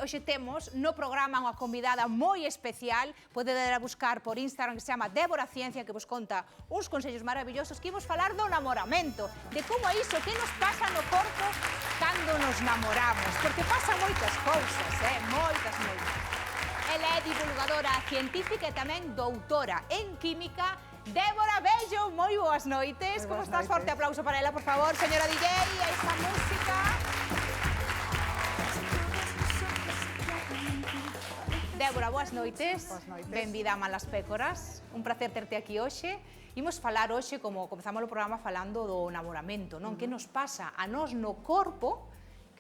hoxe temos no programa unha convidada moi especial, pode dar a buscar por Instagram, que se chama Débora Ciencia, que vos conta uns consellos maravillosos, que imos falar do namoramento, de como é iso, que nos pasa no corpo cando nos namoramos, porque pasan moitas cousas, moitas. Ela é divulgadora científica e tamén doutora en química. Débora, bello, moi boas noites. Como estás? Forte aplauso para ela, por favor, señora DJ, a esta música. Débora, boas noites. Boas noites. Benvida a Malas Pécoras. Un placer terte aquí hoxe. Imos falar hoxe, como comezamos o programa, falando do namoramento, non? Que nos pasa a nós no corpo,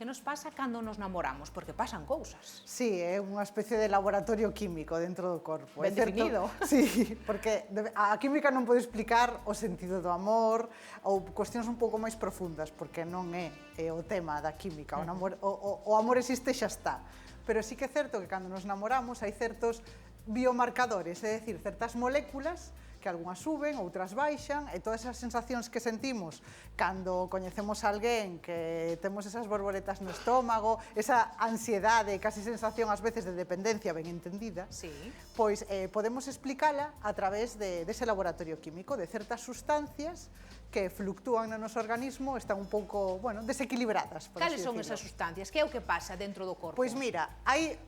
que nos pasa cando nos namoramos, porque pasan cousas. Sí, é unha especie de laboratorio químico dentro do corpo. Ben definido. Sí, porque a química non pode explicar o sentido do amor ou cuestións un pouco máis profundas, porque non é o tema da química. O amor existe e xa está. Pero sí que é certo que cando nos namoramos hai certos biomarcadores, é dicir, certas moléculas que algunhas suben, outras baixan, e todas esas sensacións que sentimos cando coñecemos a alguén, que temos esas borboletas no estómago, esa ansiedade, casi sensación ás veces de dependencia ben entendida, sí, pois podemos explicala a través dese laboratorio químico, de certas sustancias que fluctúan no noso organismo, están un pouco, bueno, desequilibradas, por así Cales son decirlo. esas sustancias? Que é o que pasa dentro do corpo? Pois mira, hai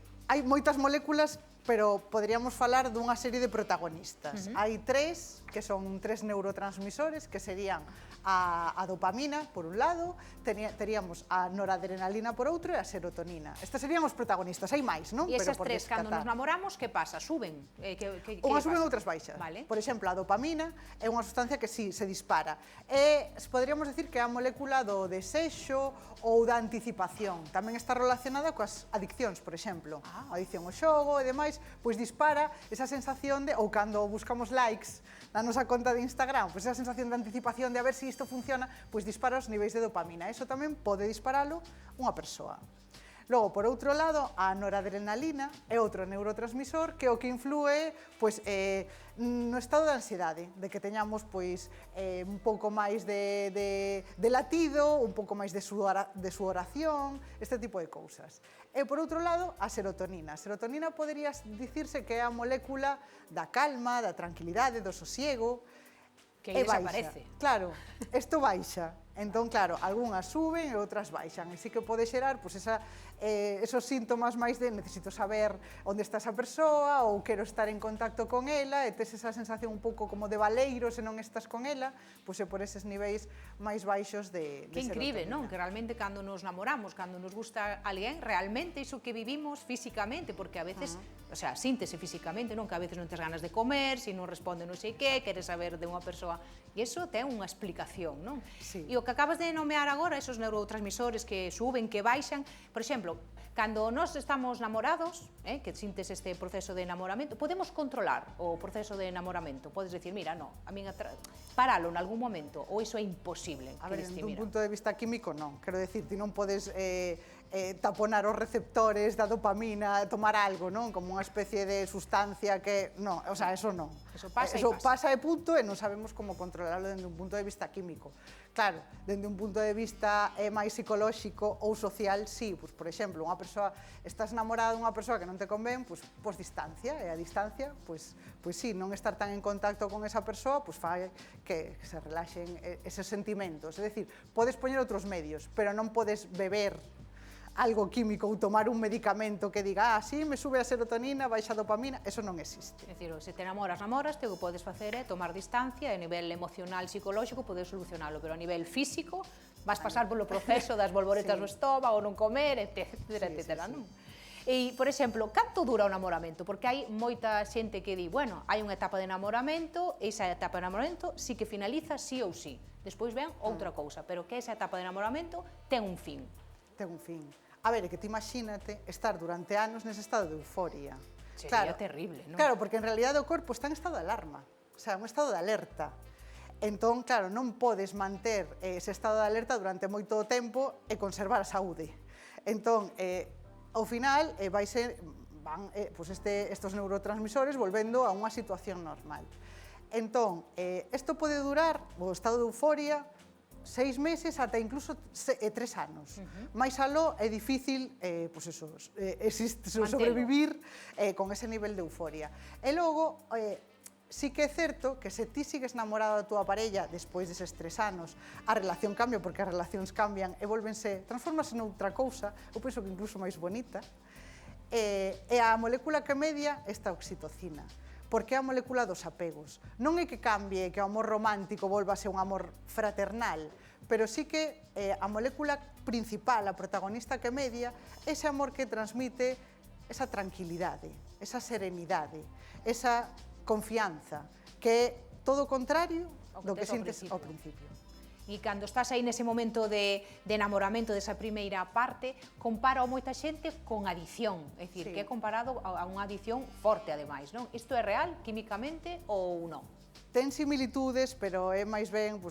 moitas moléculas, pero poderíamos falar dunha serie de protagonistas. Hai tres, que son tres neurotransmisores, que serían a dopamina, por un lado, teríamos a noradrenalina por outro e a serotonina. Estes serían os protagonistas, hai máis, non? E esas tres, cando nos namoramos, que pasa? Suben? Unhas suben, outras baixas. Vale. Por exemplo, a dopamina é unha sustancia que sí, se dispara. E poderíamos decir que é a molécula do desexo ou da anticipación. Tamén está relacionada coas adiccións, por exemplo. A adicción ao xogo e demais, pois dispara esa sensación de, ou cando buscamos likes na nosa conta de Instagram, pois esa sensación de anticipación de a ver se isto funciona, pois dispara os niveis de dopamina. Eso tamén pode disparalo unha persoa. Logo, por outro lado, a noradrenalina é outro neurotransmisor que o que influe pois, no estado de ansiedade, de que teñamos pois, un pouco máis de latido, un pouco máis de sudoración, este tipo de cousas. E por outro lado, a serotonina. A serotonina podería dicirse que é a molécula da calma, da tranquilidade, do sosiego. Que aí desaparece. Claro, isto baixa. Entón, claro, algunhas suben e outras baixan. E sí que pode xerar pois, esos síntomas máis de necesito saber onde está esa persoa ou quero estar en contacto con ela e tes esa sensación un pouco como de baleiro se non estás con ela, pois é por eses niveis máis baixos de Que incrível, serotonina. non? Que realmente cando nos namoramos, cando nos gusta alguén, realmente iso que vivimos físicamente, porque a veces, o sea, síntese físicamente, non? Que a veces non tes ganas de comer, se non responde non sei que, queres saber de unha persoa, e iso ten unha explicación, non? Sí. E o que acabas de nomear agora, esos neurotransmisores que suben, que baixan, por exemplo, cando nós estamos namorados, que sintes este proceso de enamoramento, podemos controlar o proceso de enamoramento? Podes decir, mira, no, a min paralo en algún momento, ou iso é imposible? A ver, desde un punto de vista químico, non. Quero decir, ti non podes taponar os receptores da dopamina, tomar algo, non? Como unha especie de sustancia que... Non, o sea, eso non. Eso pasa eso pasa de punto e non sabemos como controlarlo desde un punto de vista químico. Claro, desde un punto de vista máis psicolóxico ou social, sí. Pois, por exemplo, unha persoa, estás namorada dunha persoa que non te convén, pois distancia, e a distancia, pois sí, non estar tan en contacto con esa persoa, pois fai que se relaxen eses sentimentos. É dicir, podes poñer outros medios, pero non podes beber algo químico ou tomar un medicamento que diga sí, me sube a serotonina, baixa a dopamina, eso non existe. É dicir, se te namoras, o que podes facer é tomar distancia e a nivel emocional, psicolóxico, podes solucionalo, pero a nivel físico vas pasar polo proceso das bolboretas no estómago, non comer, etcétera, etcétera, non? E, por exemplo, canto dura o namoramento? Porque hai moita xente que di, bueno, hai unha etapa de namoramento, esa etapa de namoramento sí que finaliza sí ou sí. Despois ven outra cousa, pero que esa etapa de namoramento ten un fin. Ten un fin. A ver, é que te imagínate estar durante anos nese estado de euforia. Sería terrible, non? Claro, porque en realidad o corpo está en estado de alarma, o sea, un estado de alerta. Entón, claro, non podes manter ese estado de alerta durante moito tempo e conservar a saúde. Entón, ao final, van estes neurotransmisores volvendo a unha situación normal. Entón, isto pode durar, o estado de euforia, 6 meses ata incluso 3 anos. Mais aló é difícil sobrevivir con ese nivel de euforia. E logo, sí que é certo que se ti sigues namorado da túa parella despois deses 3 anos, a relación cambia porque as relacións cambian e transformase noutra cousa, eu penso que incluso máis bonita, e a molécula que media esta oxitocina, porque é a molécula dos apegos. Non é que cambie, que o amor romántico volva a ser un amor fraternal, pero sí que a molécula principal, a protagonista que media, ese amor que transmite esa tranquilidade, esa serenidade, esa confianza, que é todo o contrario do que sintes ao principio. E cando estás aí nese momento de enamoramento desa primeira parte, compara moita xente con adicción, é dicir, que é comparado a unha adicción forte, ademais, non? Isto é real, químicamente, ou non? Ten similitudes, pero é máis ben,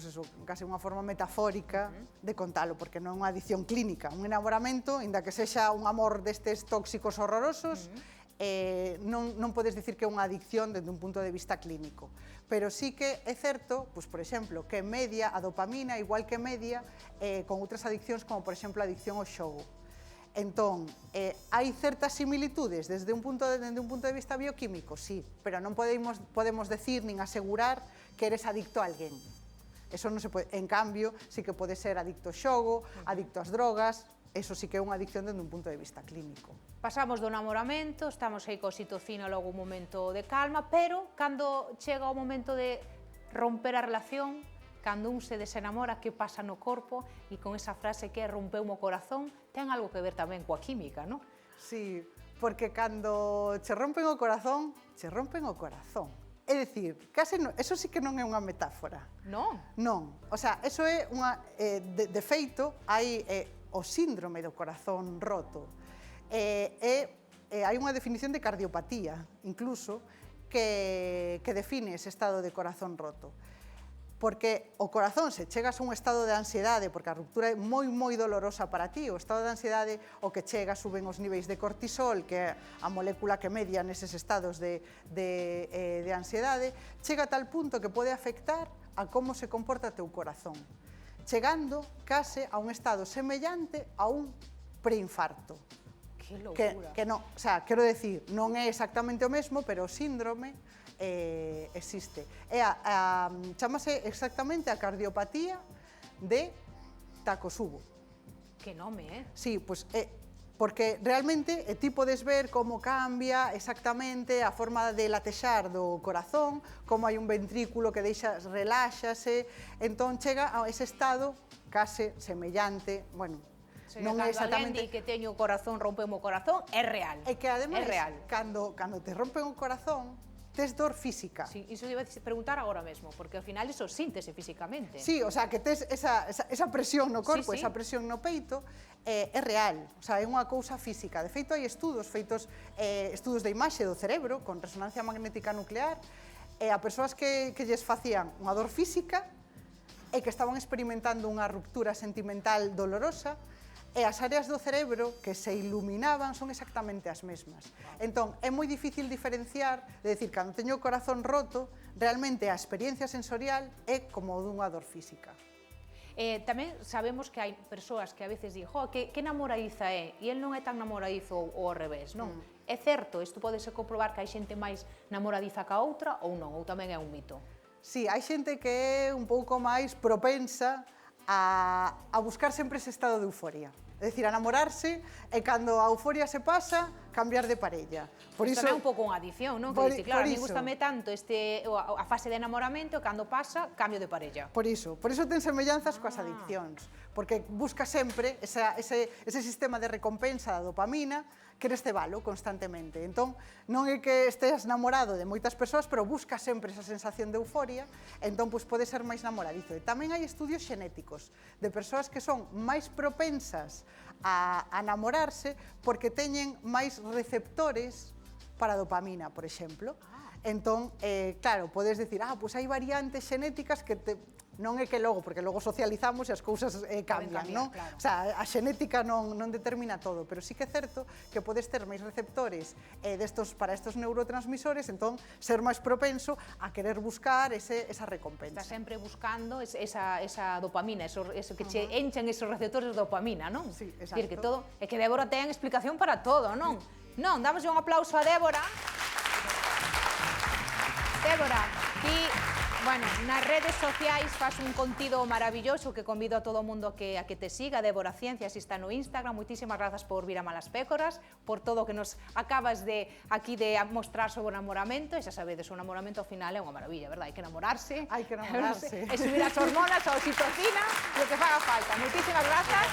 case unha forma metafórica de contalo, porque non é unha adicción clínica. Un enamoramento, inda que sexa un amor destes tóxicos horrorosos, non podes dicir que é unha adicción desde un punto de vista clínico. Pero sí que é certo, por exemplo, que media a dopamina, igual que media con outras adiccións, como, por exemplo, a adicción ao xogo. Entón, hai certas similitudes desde un punto de vista bioquímico, sí, pero non podemos decir nin asegurar que eres adicto a alguén. Eso non se pode. En cambio, sí que pode ser adicto ao xogo, adicto ás drogas. Eso sí que é unha adicción desde un punto de vista clínico. Pasamos do namoramento, estamos aí co oxitocina, logo un momento de calma, pero cando chega o momento de romper a relación, cando un se desenamora, que pasa no corpo, e con esa frase que é rompeu o corazón, ten algo que ver tamén coa química, non? Sí, porque cando che rompen o corazón, che rompen o corazón. É dicir, eso sí que non é unha metáfora. Non? Non. O sea, eso é unha... De feito, hai o síndrome do corazón roto. Hai unha definición de cardiopatía, incluso, que define ese estado de corazón roto. Porque o corazón, se chegas a un estado de ansiedade, porque a ruptura é moi, moi dolorosa para ti, o estado de ansiedade, o que chega, suben os niveis de cortisol, que é a molécula que media neses estados de ansiedade, chega a tal punto que pode afectar a como se comporta o teu corazón, chegando case a un estado semellante a un preinfarto. Que loucura. Que non, o sea, quero decir, non é exactamente o mesmo, pero o síndrome existe. Chámase exactamente a cardiopatía de Takotsubo. Que nome, Sí, pois porque realmente ti podes ver como cambia exactamente a forma de latexar do corazón, como hai un ventrículo que reláxase, entón chega a ese estado case semellante, bueno, non é exactamente... Cando alguén di que teño o corazón, rompeme o corazón, é real. É que, ademais, cando te rompen o corazón, tes dor física. Sí, iso iba a preguntar agora mesmo, porque ao final iso síntese físicamente. Sí, o sea, que tes esa presión no corpo, esa presión no peito, é real, o sea, é unha cousa física. De feito, hai estudos de imaxe do cerebro, con resonancia magnética nuclear, a persoas que lles facían unha dor física e que estaban experimentando unha ruptura sentimental dolorosa, e as áreas do cerebro que se iluminaban son exactamente as mesmas. Entón, é moi difícil diferenciar, de decir, cando teño o corazón roto, realmente a experiencia sensorial é como dunha dor física. Tamén sabemos que hai persoas que a veces dicen, que namoradiza é, e el non é tan namoradizo ou ao revés, non? É certo, isto podese comprobar que hai xente máis namoradiza que a outra ou non, ou tamén é un mito? Sí, hai xente que é un pouco máis propensa a buscar sempre ese estado de euforia. É dicir, a namorarse e cando a euforia se pasa, cambiar de parella. Por iso tamén é un pouco unha adicción, non? Que dice, claro, a mí gustame tanto a fase de enamoramento e cando pasa, cambio de parella. Por iso ten semellanzas coas adiccións, porque busca sempre ese sistema de recompensa da dopamina, queres cebalo constantemente. Entón, non é que estés namorado de moitas persoas, pero busca sempre esa sensación de euforia, entón, pode ser máis namoradizo. E tamén hai estudios xenéticos de persoas que son máis propensas a namorarse porque teñen máis receptores para a dopamina, por exemplo. Entón, claro, podes decir, pois hai variantes xenéticas que Non é que logo, porque logo socializamos e as cousas cambian, non? Claro. O sea, a xenética non determina todo, pero sí que é certo que podes ter máis receptores para estos neurotransmisores, entón ser máis propenso a querer buscar esa recompensa. Está sempre buscando esa dopamina, eso que che enchan esos receptores de dopamina, non? Sí, exacto. Dicir que todo, é que Débora ten explicación para todo, non? Non, damos un aplauso a Débora. Débora, ti, bueno, nas redes sociais faz un contido maravilloso que convido a todo o mundo a que te siga, Débora Ciencia, así está no Instagram. Moitísimas grazas por vir a Malas Pécoras, por todo o que nos acabas de mostrar sobre o namoramento. E xa sabedes, o namoramento ao final é unha maravilla, verdad? Hai que enamorarse. Hai que enamorarse. E subir as hormonas, a oxitocina, lo que faga falta. Moitísimas grazas.